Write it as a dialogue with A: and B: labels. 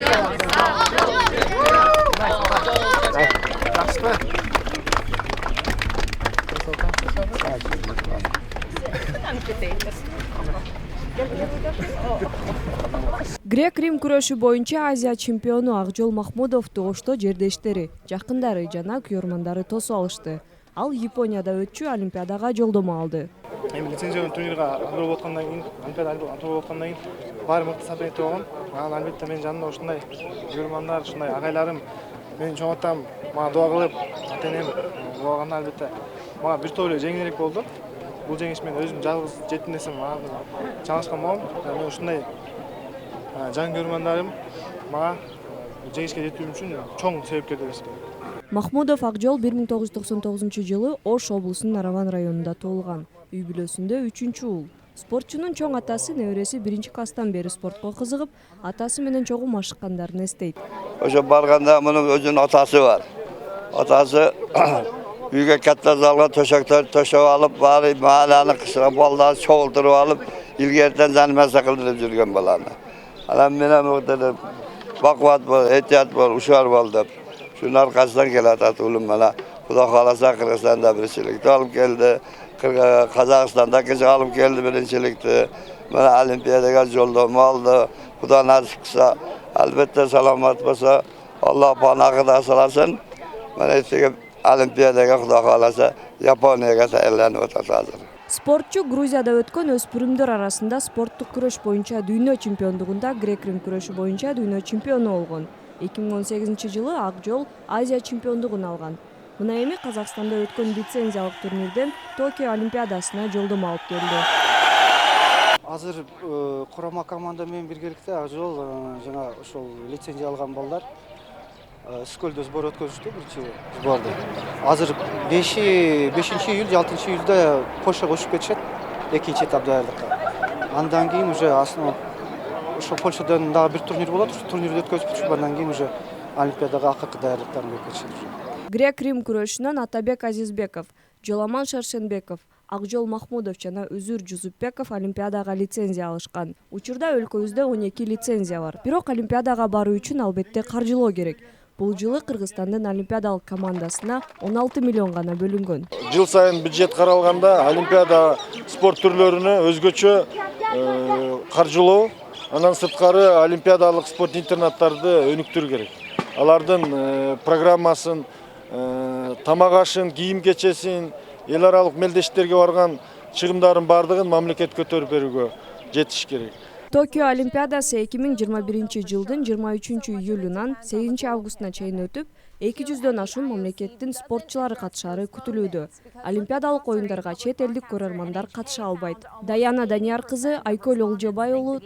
A: Грек-Рим күрөшү боюнча Азия чемпиону Акжол Махмудов тогошто жердештери, жакындары жана күйөрмандары тосуп алышты. Ал Японияда өтчү Олимпиадага жолдомо алды.
B: Эми лицензиялуу турнирге андырып аткандан кийин, Олимпиада андырып аткандан кийин баары мыкты соперниктер болгон. Анан албетте менин жанымда ушундай күйөрмандар, ушундай агайларым, менин чоң атам мага дуа кылып, ата-энем дуа кылганда албетте мага бир топ эле жеңилирээк болду. Бул жеңиш мен өзүм жалгыз жеттим десем чаңышкан болом. Мен ушундай жан күйөрмандарым мага жеңишке жетүүм үчүн чоң себепкер деп эсептейм.
A: Махмудов Акжол 1999 жылы Ош облусунун Нараван районунда туулган. Үй бүлөсүндө 3-чү уул. Спортчунун чоң атасы небереси 1-класстан бери спортко кызыгып, атасы менен чогуу машыккандарын эстейт.
C: Ошо барганда мунун өзүнүн атасы бар. Атасы үйгө катта залга төшөктөр төшөп алып, баары мааланы кышырап балдарды чогултуруп алып, илгертен занимация кылдырып жүргөн баланы. Анан менен ортодо бакубат бол, этият бол, ушар бол деп. Şunun arkasından gelet ulum bana. Kuda kalasa Kırgızistan'da birincilikte alıp geldi. Kazakistan'da gece alıp geldi birincilikte. Bana olimpiyadaga yoldomu aldı. Kuda nasip kısa. Elbette selamat basa. Allah bana kadar salasın. Bana işte olimpiyadaga kuda kalasa Japonya'ya ellerini otatazır.
A: Спортчу Грузияда өткөн өспүрүмдөр арасында спорттук күрөш боюнча дүйнө чемпиондугунда Грек-Рим күрөшү боюнча дүйнө чемпиону болгон. 2018-жылы Акжол Азия чемпиондугун алган. Мына эми Казакстанда өткөн лицензиялык турнирден Токио Олимпиадасына жолдомо алып келди.
D: Азыр курама команда менен биргеликте Акжол жана ошол лицензия алган балдар Скөлдө сбор өткөзүштү биринчи сборду. Азыр 5-июль, 6-июльда Польшага учуп кетишет экинчи этап даярдыкка. Андан кийин уже основа ошо Польшадан дагы бир турнир болот. Ошол турнирди өткөзүп, андан кийин уже Олимпиадага акыркы даярдыктарын көрүп кетишет.
A: Грек-Рим күрөшүнөн Атабек Азизбеков, Жоламан Шаршенбеков, Акжол Махмудов жана Үзүр Жузупбеков Олимпиадага лицензия алышкан. Учурда өлкөбүздө 12 лицензия бар. Бирок Олимпиадага баруу үчүн албетте каржылоо керек. Бул жылы Кыргызстандын олимпиадалык командасына 16 миллион гана бөлүнгөн.
B: Жыл сайын бюджет каралганда олимпиада спорт түрлөрүнө өзгөчө каржылоо, андан сырткары олимпиадалык спорт интернаттарды өнүктүрүү керек. Алардын программасын, тамак ашын, кийим кечесин, эл аралык мелдештерге барган чыгымдардын бардыгын мамлекет көтөрүп берүүгө жетиш керек.
A: Токио Олимпиадасы 2021 жылдын 23 июлунан 8 августуна чейин өтүп, 200дөн ашуун мамлекеттин спортчулары катышары күтүлүүдө. Олимпиадалык оюндарга чет элдик көрөрмандар катыша албайт. Даяна Данияр кызы, Айкөл Олжобай уулу,